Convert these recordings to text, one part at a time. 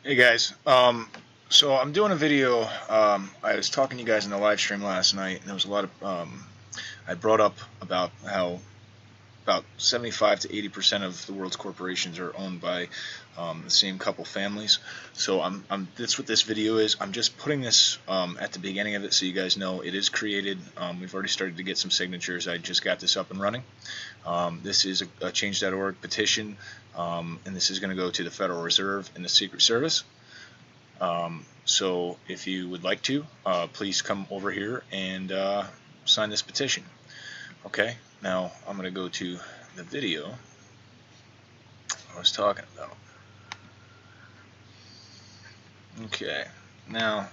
Hey guys, so I'm doing a video. I was talking to you guys in the live stream last night, and there was a lot of I brought up about how about 75 to 80% of the world's corporations are owned by the same couple families. So that's what this video is. I'm just putting this at the beginning of it so you guys know it is created. We've already started to get some signatures. I just got this up and running. This is a change.org petition, and this is going to go to the Federal Reserve and the Secret Service. So if you would like to, please come over here and sign this petition. Okay, now I'm going to go to the video I was talking about. Okay, now,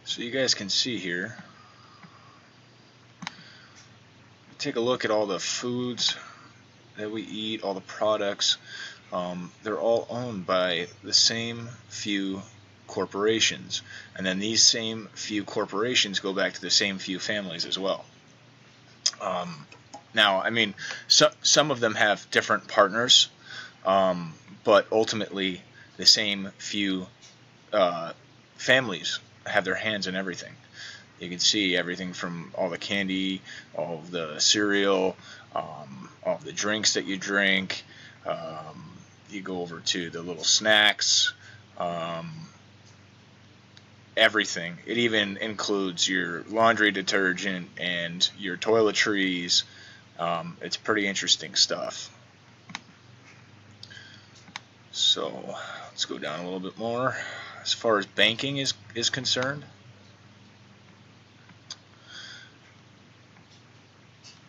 so you guys can see here, take a look at all the foods that we eat, all the products. They're all owned by the same few corporations, and then these same few corporations go back to the same few families as well. Now, I mean, some of them have different partners, but ultimately the same few families have their hands in everything. You can see everything from all the candy, all of the cereal, all of the drinks that you drink. You go over to the little snacks, everything. It even includes your laundry detergent and your toiletries. It's pretty interesting stuff. So let's go down a little bit more. As far as banking is concerned,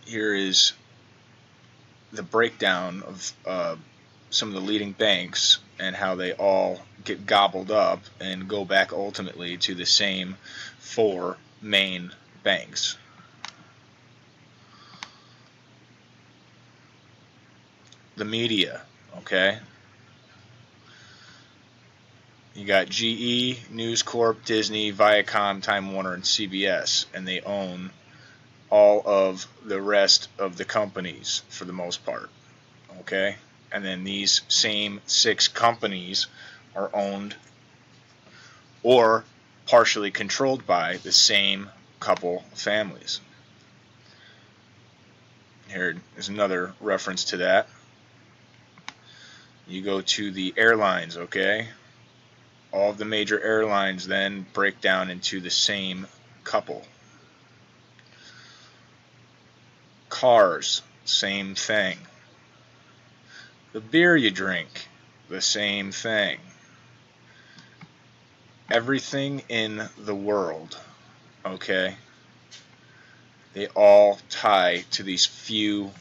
here is the breakdown of some of the leading banks and how they all get gobbled up and go back ultimately to the same four main banks. The media, okay? You got GE, News Corp, Disney, Viacom, Time Warner, and CBS, and they own all of the rest of the companies for the most part, okay? And then these same 6 companies are owned or partially controlled by the same couple families. Here is another reference to that. You go to the airlines, okay? All of the major airlines then break down into the same couple. Cars, same thing. The beer you drink, the same thing. Everything in the world, okay, they all tie to these few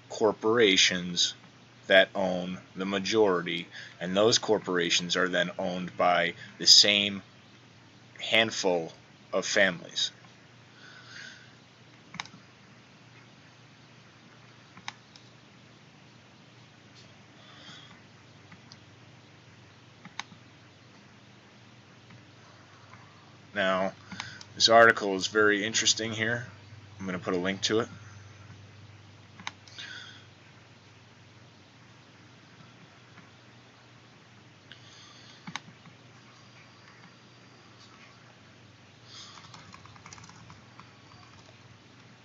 corporations that own the majority, and those corporations are then owned by the same handful of families. Now, this article is very interesting here. I'm going to put a link to it.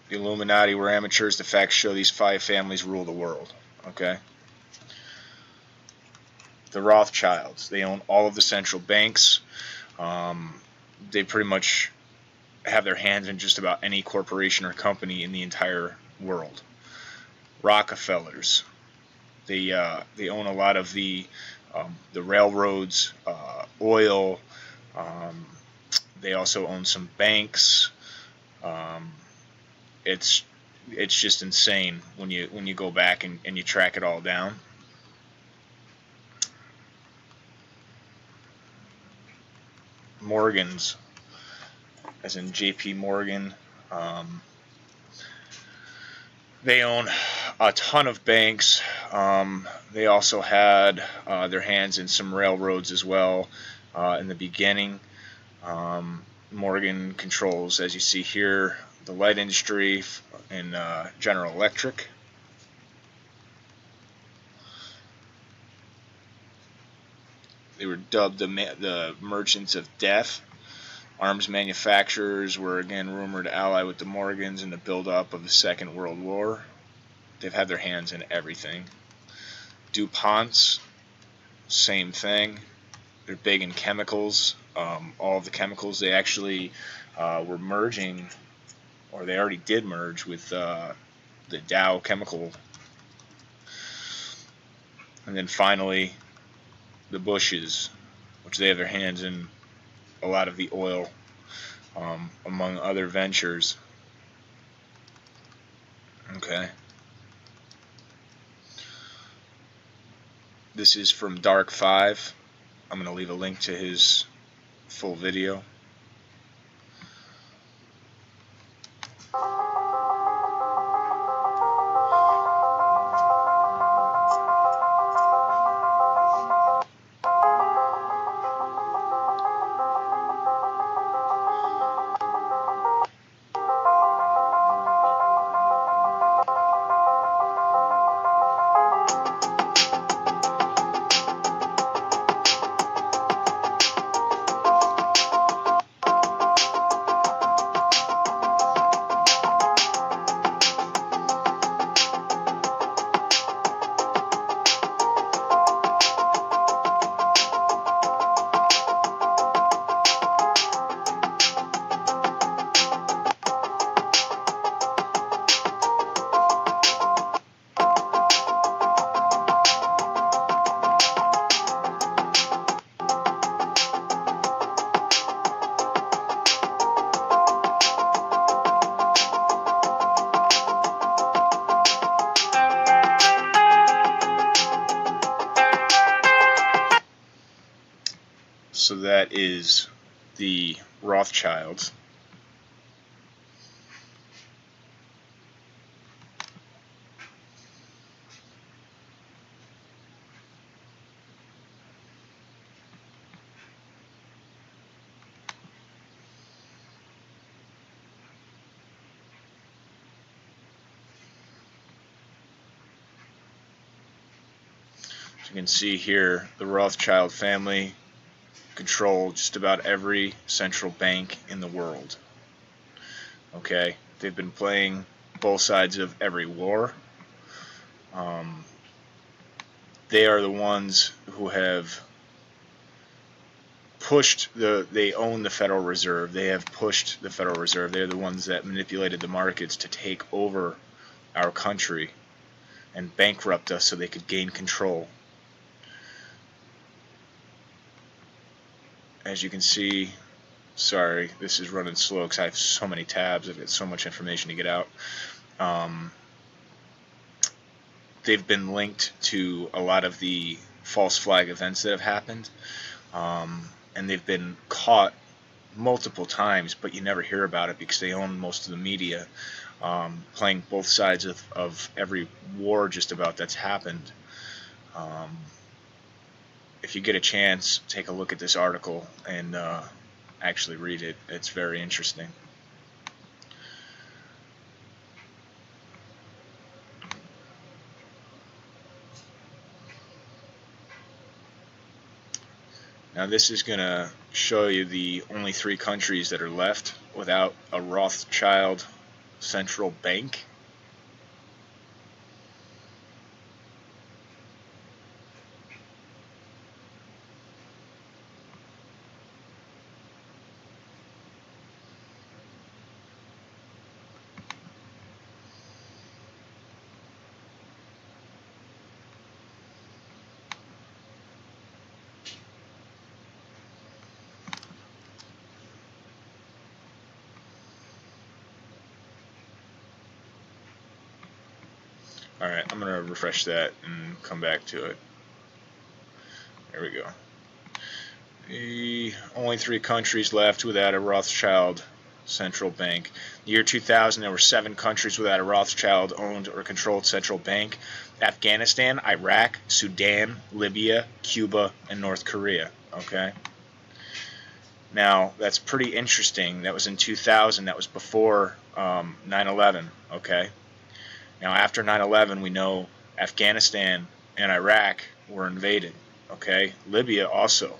The Illuminati were amateurs. The facts show these 5 families rule the world. Okay? The Rothschilds, they own all of the central banks. They pretty much have their hands in just about any corporation or company in the entire world. Rockefellers, they own a lot of the railroads, oil. They also own some banks. It's just insane when you go back and you track it all down. Morgans, as in JP Morgan, they own a ton of banks. They also had their hands in some railroads as well in the beginning. Morgan controls, as you see here, the light industry and General Electric. They were dubbed the merchants of death. Arms manufacturers were again rumored to ally with the Morgans in the build-up of the Second World War. They've had their hands in everything. DuPonts, same thing. They're big in chemicals. All of the chemicals, they actually were merging, or they already did merge with the Dow Chemical. And then finally, the Bushes, which they have their hands in a lot of the oil, among other ventures. Okay. This is from Dark 5. I'm going to leave a link to his full video. So that is the Rothschilds. As you can see here, the Rothschild family control just about every central bank in the world. Okay, they've been playing both sides of every war. They are the ones who have pushed they own the Federal Reserve. They have pushed the Federal Reserve. They're the ones that manipulated the markets to take over our country and bankrupt us so they could gain control. As you can see, sorry, this is running slow because I have so many tabs. I've got so much information to get out. They've been linked to a lot of the false flag events that have happened, and they've been caught multiple times, but you never hear about it because they own most of the media, playing both sides of every war just about that's happened. If you get a chance, take a look at this article and actually read it. It's very interesting. Now this is going to show you the only 3 countries that are left without a Rothschild central bank. Alright, I'm going to refresh that and come back to it. There we go. The only 3 countries left without a Rothschild central bank. The year 2000, there were 7 countries without a Rothschild owned or controlled central bank: Afghanistan, Iraq, Sudan, Libya, Cuba, and North Korea. Okay. Now, that's pretty interesting. That was in 2000. That was before 9/11. Okay. Now, after 9/11, we know Afghanistan and Iraq were invaded. Okay, Libya also.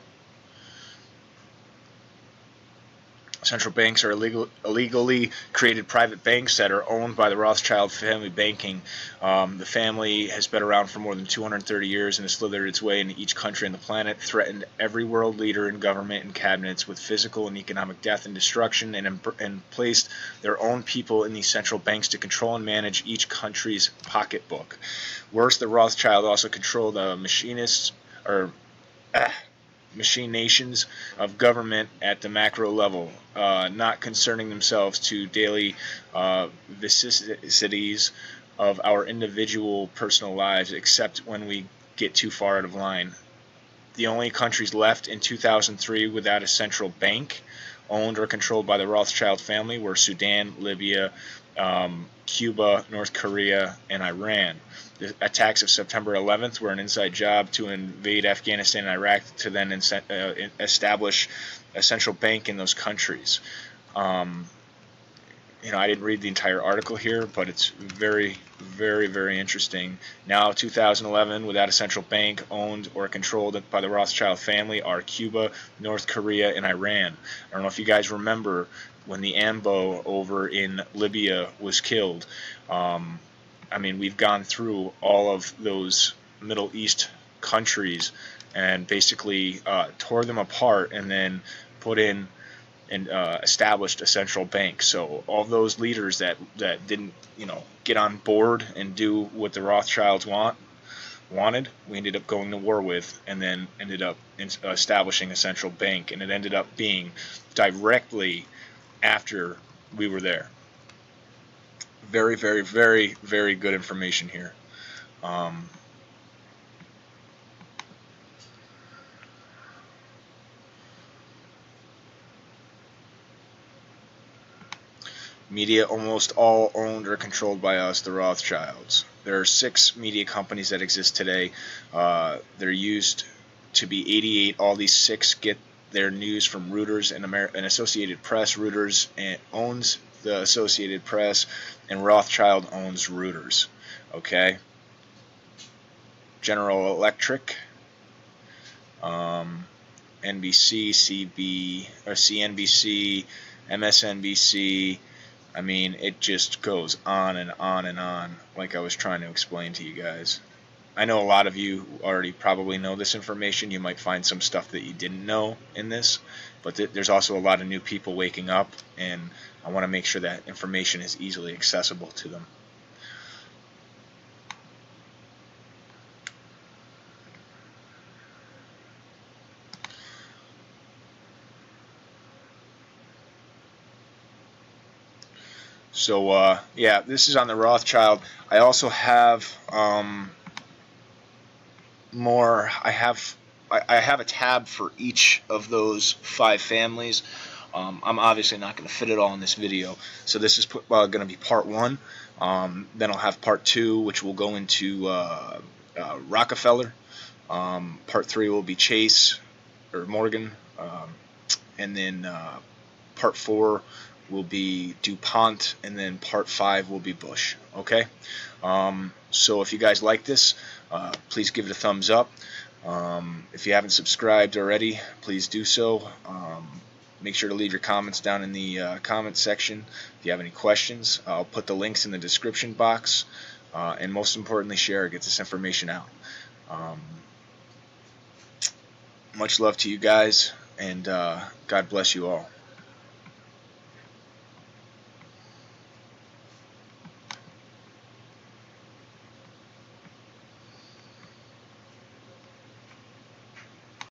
Central banks are illegally created private banks that are owned by the Rothschild family banking. The family has been around for more than 230 years and has slithered its way into each country on the planet, threatened every world leader in government and cabinets with physical and economic death and destruction, and placed their own people in these central banks to control and manage each country's pocketbook. Worse, the Rothschild also controlled machinations of government at the macro level, not concerning themselves to daily vicissitudes of our individual personal lives, except when we get too far out of line. The only countries left in 2003 without a central bank owned or controlled by the Rothschild family were Sudan, Libya, Cuba, North Korea, and Iran. The attacks of September 11th were an inside job to invade Afghanistan and Iraq to then establish a central bank in those countries. I didn't read the entire article here, but it's very, very, very interesting. Now, 2011, without a central bank owned or controlled by the Rothschild family, are Cuba, North Korea, and Iran. I don't know if you guys remember when the AMBO over in Libya was killed. We've gone through all of those Middle East countries and basically tore them apart and then put in and established a central bank. So all those leaders that didn't get on board and do what the Rothschilds wanted, we ended up going to war with, and then ended up establishing a central bank, and it ended up being directly after we were there. Very, very, very, very good information here. Media almost all owned or controlled by us, the Rothschilds. There are 6 media companies that exist today. There used to be 88. All these 6 get their news from Reuters and Associated Press. Reuters owns the Associated Press, and Rothschild owns Reuters. Okay. General Electric, NBC, CNBC, MSNBC. It just goes on and on and on, like I was trying to explain to you guys. I know a lot of you already probably know this information. You might find some stuff that you didn't know in this, but there's also a lot of new people waking up, and I want to make sure that information is easily accessible to them. So yeah, this is on the Rothschild. I also have more. I have a tab for each of those 5 families. I'm obviously not going to fit it all in this video, so this is going to be part 1. Then I'll have part 2, which will go into Rockefeller. Part 3 will be Chase or Morgan, and then part 4 will be DuPont, and then part 5 will be Bush. Okay, so if you guys like this, please give it a thumbs up. If you haven't subscribed already, please do so. Make sure to leave your comments down in the comment section. If you have any questions, I'll put the links in the description box, and most importantly, share. Get this information out. Much love to you guys, and God bless you all.